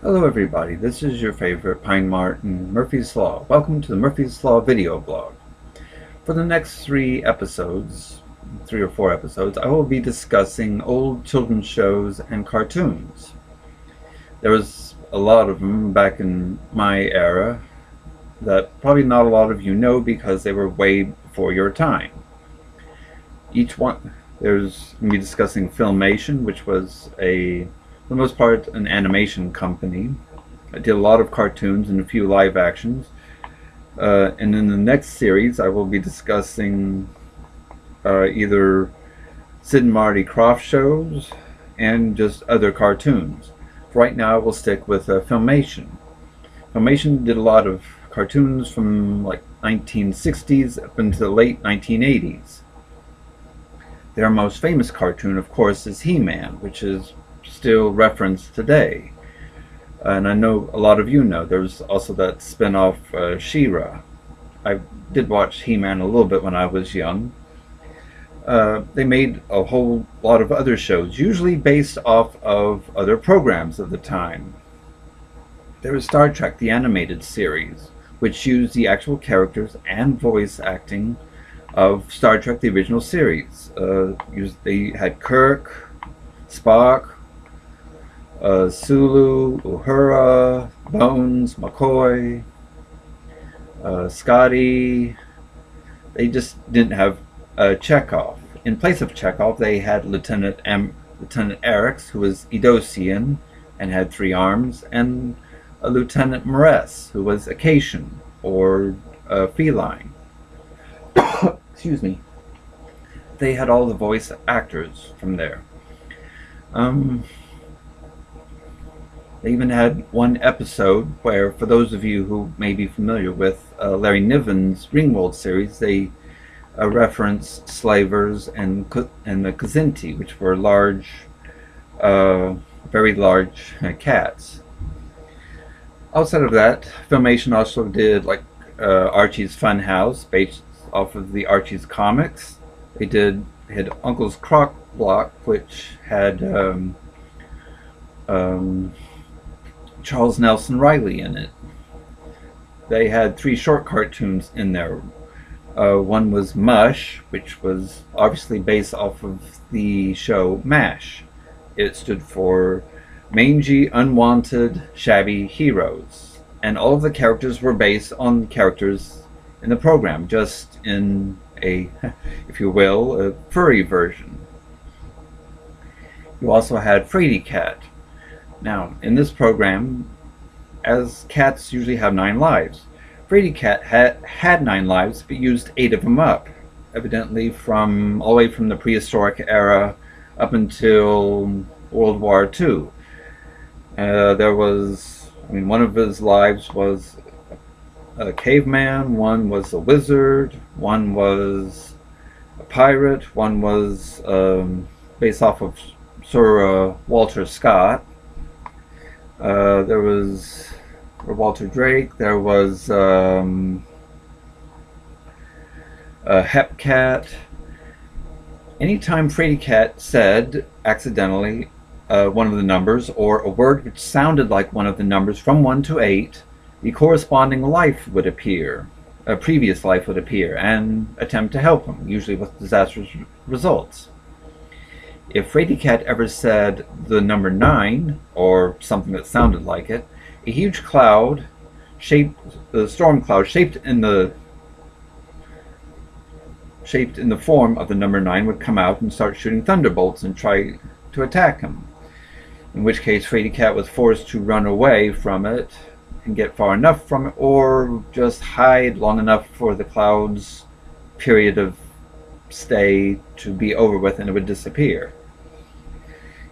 Hello everybody, this is your favorite Pine Martin Murphy's Law. Welcome to the Murphy's Law video blog. For the next three or four episodes, I will be discussing old children's shows and cartoons. There was a lot of them back in my era that probably not a lot of you know because they were way before your time. There's going to be discussing Filmation, which was for the most part, an animation company. I did a lot of cartoons and a few live actions. And in the next series, I will be discussing either Sid and Marty Krofft shows and just other cartoons. For right now, we'll stick with Filmation. Filmation did a lot of cartoons from like 1960s up into the late 1980s. Their most famous cartoon, of course, is He-Man, which is still referenced today. And I know a lot of you know. There's also that spin-off She-Ra. I did watch He-Man a little bit when I was young. They made a whole lot of other shows, usually based off of other programs of the time. There was Star Trek, the animated series, which used the actual characters and voice acting of Star Trek, the original series. They had Kirk, Spock, Sulu, Uhura, Bones, McCoy, Scotty. They just didn't have Chekhov. In place of Chekhov, they had Lieutenant Erix, who was Edosian and had 3 arms, and Lieutenant Moress, who was Acacian, or feline. Excuse me. They had all the voice actors from there. They even had one episode where, for those of you who may be familiar with Larry Niven's Ringwald series, they referenced slavers and the Kazinti, which were large, very large cats. Outside of that, Filmation also did like Archie's Funhouse, based off of the Archie's comics. They had Uncle's Crock Block, which had Charles Nelson Riley in it. They had 3 short cartoons in there. One was Mush, which was obviously based off of the show MASH. It stood for Mangy, Unwanted, Shabby Heroes. And all of the characters were based on characters in the program, just in a, if you will, a furry version. You also had Fraidy Cat. Now, in this program, as cats usually have 9 lives, Fraidy Cat had 9 lives, but used 8 of them up, evidently all the way from the prehistoric era up until World War II. One of his lives was a caveman, one was a wizard, one was a pirate, one was based off of Sir Walter Scott. There was Walter Drake. There was a Hepcat. Anytime Fraidy Cat said accidentally one of the numbers or a word which sounded like one of the numbers from 1 to 8, the corresponding life would appear, a previous life would appear, and attempt to help him, usually with disastrous results. If Fraidy Cat ever said the number 9, or something that sounded like it, a huge cloud, the storm cloud, shaped in the form of the number 9, would come out and start shooting thunderbolts and try to attack him. In which case, Fraidy Cat was forced to run away from it and get far enough from it, or just hide long enough for the cloud's period of stay to be over with and it would disappear.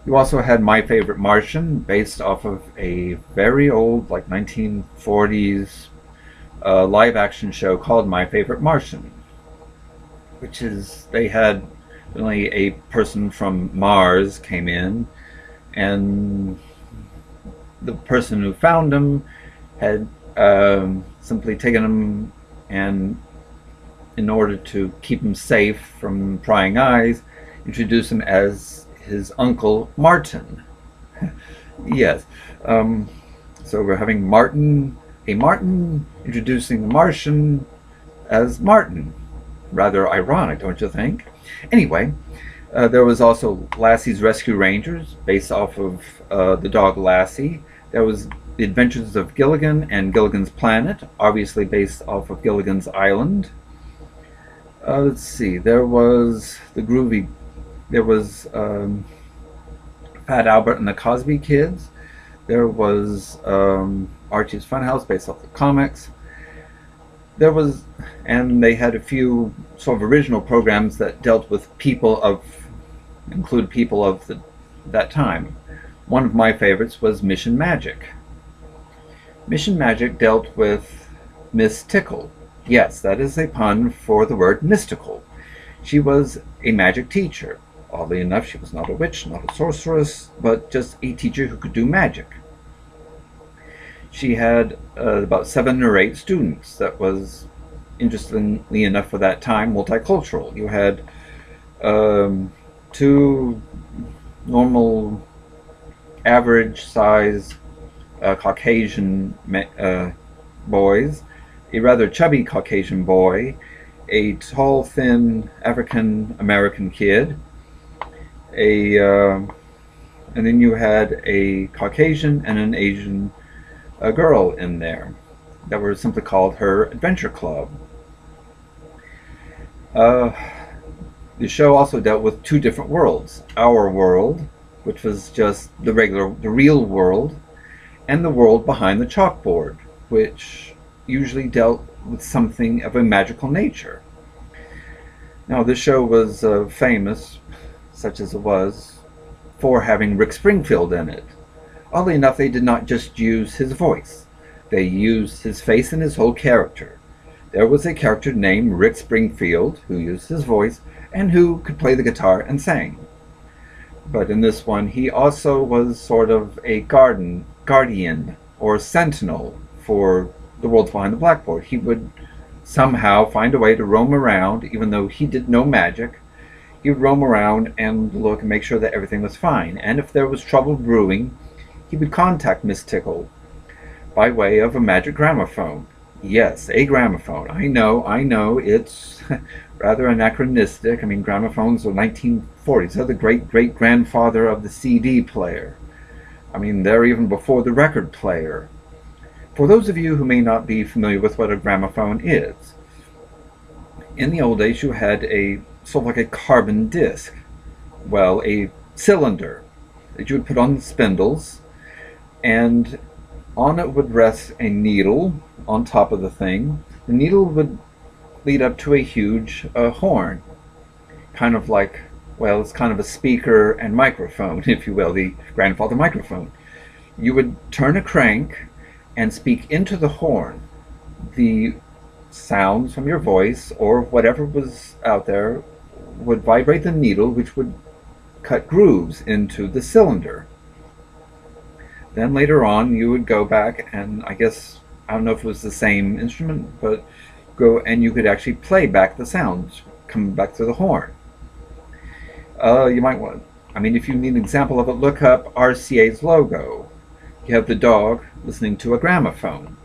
You also had My Favorite Martian, based off of a very old, like 1940s live action show called My Favorite Martian, which is, they had only a person from Mars came in, and the person who found him had simply taken him, and in order to keep him safe from prying eyes, introduced him as his uncle Martin. Yes. So we're having a Martin introducing a Martian as Martin. Rather ironic, don't you think? Anyway, there was also Lassie's Rescue Rangers, based off of the dog Lassie. There was The Adventures of Gilligan and Gilligan's Planet, obviously based off of Gilligan's Island. Let's see, there was Fat Albert and the Cosby Kids. There was Archie's Funhouse, based off the comics. And they had a few sort of original programs that dealt with include people of that time. One of my favorites was Mission Magic. Mission Magic dealt with Miss Tickle. Yes, that is a pun for the word mystical. She was a magic teacher. Oddly enough, she was not a witch, not a sorceress, but just a teacher who could do magic. She had about 7 or 8 students. That was, interestingly enough for that time, multicultural. You had 2 normal, average-size Caucasian boys, a rather chubby Caucasian boy, a tall, thin African-American kid, and then you had a Caucasian and an Asian girl in there that were simply called her Adventure Club. The show also dealt with 2 different worlds. Our world, which was just the real world, and the world behind the chalkboard, which usually dealt with something of a magical nature. Now, this show was famous, such as it was, for having Rick Springfield in it. Oddly enough, they did not just use his voice. They used his face and his whole character. There was a character named Rick Springfield who used his voice and who could play the guitar and sang. But in this one, he also was sort of a guardian or sentinel for the world behind the blackboard. He would somehow find a way to roam around, even though he did no magic. He would roam around and look and make sure that everything was fine. And if there was trouble brewing, he would contact Miss Tickle by way of a magic gramophone. Yes, a gramophone. I know, it's rather anachronistic. I mean, gramophones are 1940s. They're the great-great-grandfather of the CD player. I mean, they're even before the record player. For those of you who may not be familiar with what a gramophone is, in the old days you had a sort of like a carbon disc. Well, a cylinder that you would put on the spindles, and on it would rest a needle on top of the thing. The needle would lead up to a huge horn, kind of like, well, it's kind of a speaker and microphone, if you will, the grandfather microphone. You would turn a crank and speak into the horn. The sounds from your voice or whatever was out there would vibrate the needle, which would cut grooves into the cylinder. Then later on you would go back and I don't know if it was the same instrument, but go and you could actually play back the sounds coming back through the horn. You might want, if you need an example of it, look up RCA's logo. You have the dog listening to a gramophone.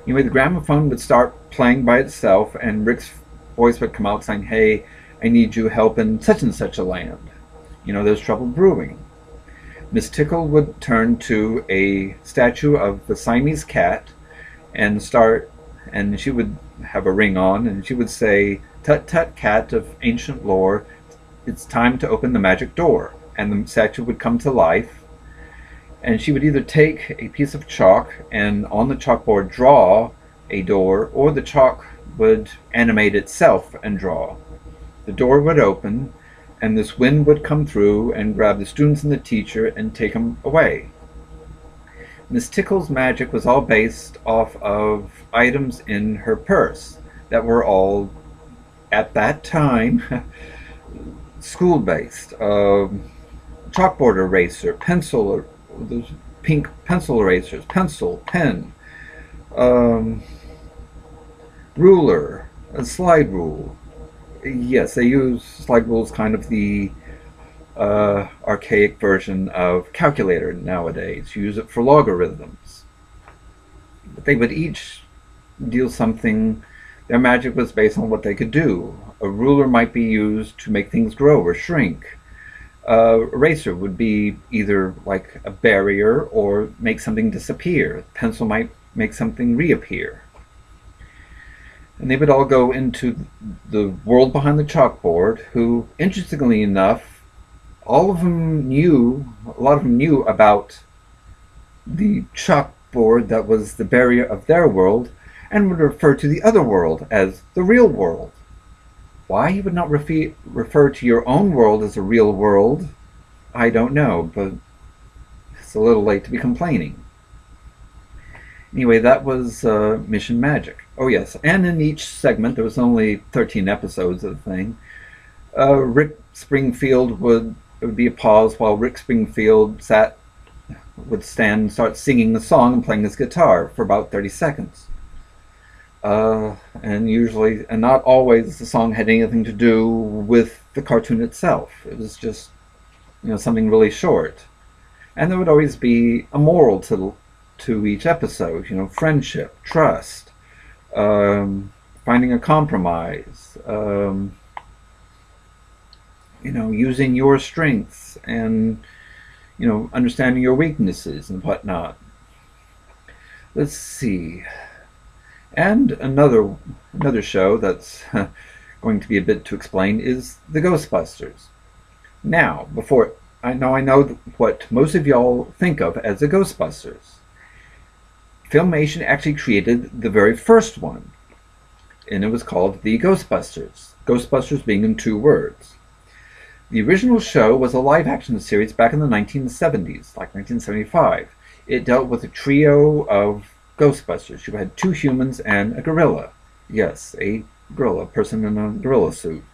The gramophone would start playing by itself and Rick's voice would come out saying, "Hey, I need you help in such and such a land. There's trouble brewing." Miss Tickle would turn to a statue of the Siamese cat and she would have a ring on and she would say, "Tut tut, cat of ancient lore, it's time to open the magic door." And the statue would come to life, and she would either take a piece of chalk and on the chalkboard draw a door, or the chalk would animate itself and draw. The door would open, and this wind would come through and grab the students and the teacher and take them away. Miss Tickle's magic was all based off of items in her purse that were all, at that time, school-based. Chalkboard eraser, pencil, those pink pencil erasers, pencil, pen, ruler, a slide rule. Yes, they use slide rules, kind of the archaic version of calculator nowadays. You use it for logarithms. but they would each deal something. Their magic was based on what they could do. A ruler might be used to make things grow or shrink. A eraser would be either like a barrier or make something disappear. A pencil might make something reappear. And they would all go into the world behind the chalkboard, who, interestingly enough, a lot of them knew about the chalkboard that was the barrier of their world, and would refer to the other world as the real world. Why you would not refer to your own world as a real world, I don't know, but it's a little late to be complaining. Anyway, that was Mission Magic. Oh yes, and in each segment, there was only 13 episodes of the thing, Rick Springfield would be a pause while Rick Springfield would stand and start singing the song and playing his guitar for about 30 seconds. And usually, and not always, the song had anything to do with the cartoon itself. It was just, something really short. And there would always be a moral to each episode. Friendship, trust, finding a compromise, using your strengths, and understanding your weaknesses and whatnot. Let's see. And another show that's going to be a bit to explain is the Ghostbusters. Now, I know what most of y'all think of as the Ghostbusters. Filmation actually created the very first one, and it was called the Ghostbusters. Ghostbusters being in 2 words. The original show was a live-action series back in the 1970s, like 1975. It dealt with a trio of Ghostbusters. You had 2 humans and a gorilla. Yes, a gorilla, person in a gorilla suit.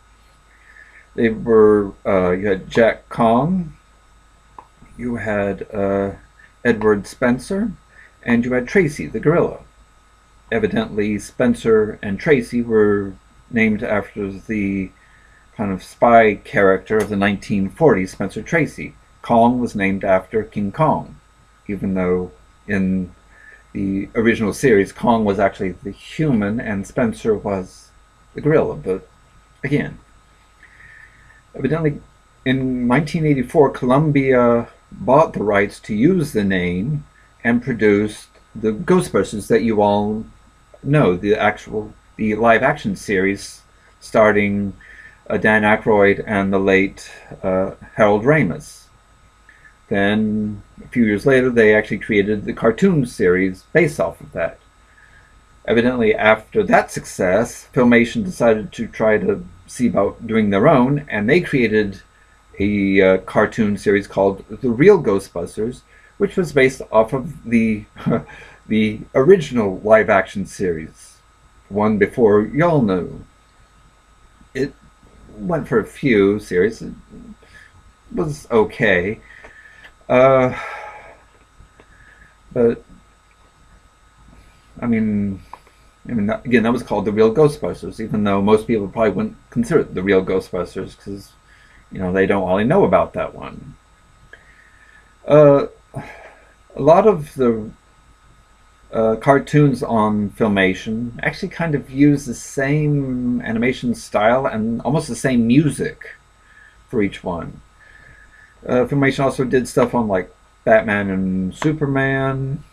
They were, you had Jack Kong, you had Edward Spencer, and you had Tracy, the gorilla. Evidently, Spencer and Tracy were named after the kind of spy character of the 1940s, Spencer Tracy. Kong was named after King Kong, even though in the original series, Kong was actually the human and Spencer was the gorilla. But again, evidently in 1984, Columbia bought the rights to use the name and produced the Ghostbusters that you all know, the live action series starring Dan Aykroyd and the late Harold Ramis. Then, a few years later, they actually created the cartoon series based off of that. Evidently, after that success, Filmation decided to try to see about doing their own, and they created a cartoon series called The Real Ghostbusters, which was based off of the original live-action series, one before y'all knew. It went for a few series. It was okay. But I mean, again, that was called The Real Ghostbusters, even though most people probably wouldn't consider it The Real Ghostbusters because, they don't really know about that one. A lot of the cartoons on Filmation actually kind of use the same animation style and almost the same music for each one. Filmation also did stuff on like Batman and Superman.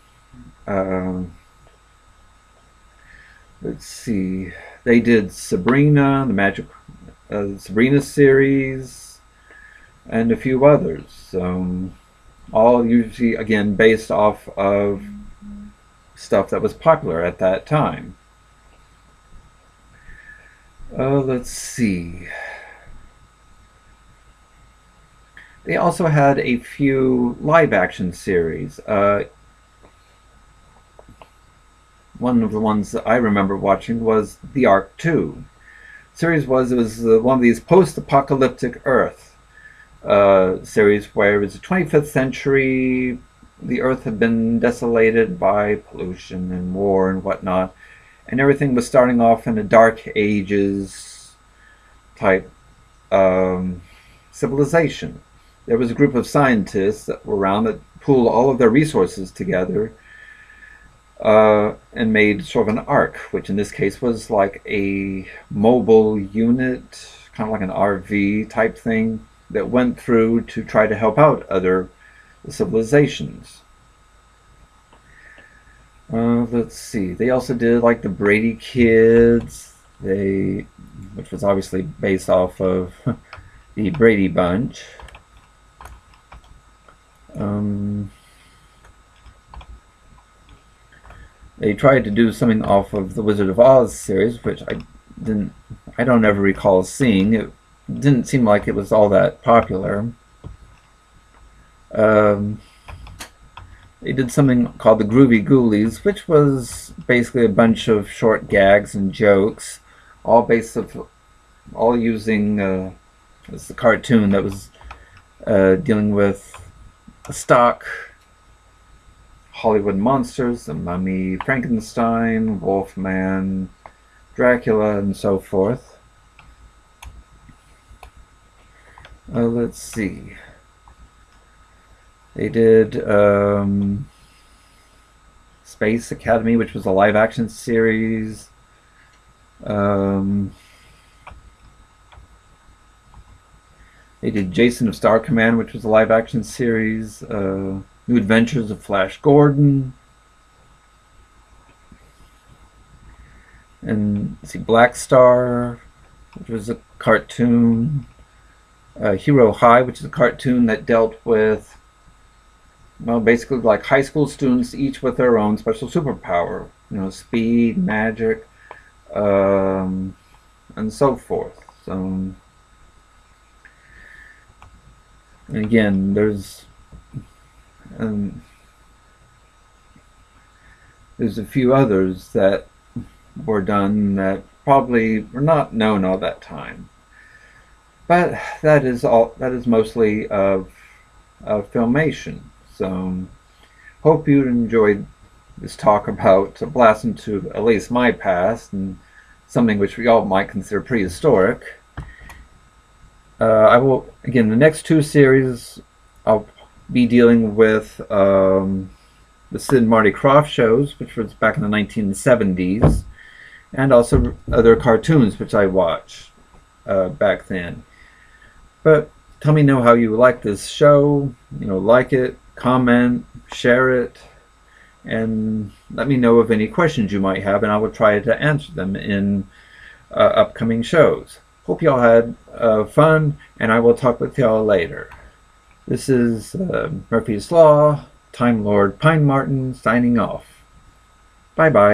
Let's see. They did Sabrina, the Magic Sabrina series, and a few others. All usually, again, based off of stuff that was popular at that time. Let's see. They also had a few live-action series. One of the ones that I remember watching was The Ark 2. The series was one of these post-apocalyptic Earth series where it was the 25th century. The Earth had been desolated by pollution and war and whatnot, and everything was starting off in a Dark Ages type civilization. There was a group of scientists that were around that pooled all of their resources together and made sort of an ark, which in this case was like a mobile unit, kind of like an RV type thing that went through to try to help out other civilizations. Let's see. They also did like the Brady Kids, which was obviously based off of the Brady Bunch. They tried to do something off of the Wizard of Oz series, which I don't ever recall seeing. It didn't seem like it was all that popular. They did something called the Groovy Ghoulies, which was basically a bunch of short gags and jokes, all using it's a cartoon that was dealing with stock Hollywood monsters, the Mummy, Frankenstein, Wolfman, Dracula, and so forth. Let's see. They did Space Academy, which was a live-action series. They did Jason of Star Command, which was a live-action series. New Adventures of Flash Gordon. And let's see, Black Star, which was a cartoon. Hero High, which is a cartoon that dealt with, well, basically like high school students, each with their own special superpower. You know, speed, magic, and so forth. So, and again, there's a few others that were done that probably were not known all that time. But that is mostly of Filmation. So hope you enjoyed this talk about a blast into at least my past and something which we all might consider prehistoric. I will, again, the next two series I'll be dealing with the Sid and Marty Krofft shows, which was back in the 1970s, and also other cartoons which I watched back then. But tell me how you like this show. You know, like it, comment, share it, and let me know of any questions you might have, and I will try to answer them in upcoming shows. Hope y'all had fun, and I will talk with y'all later. This is Murphy's Law, Time Lord Pine Martin signing off. Bye-bye.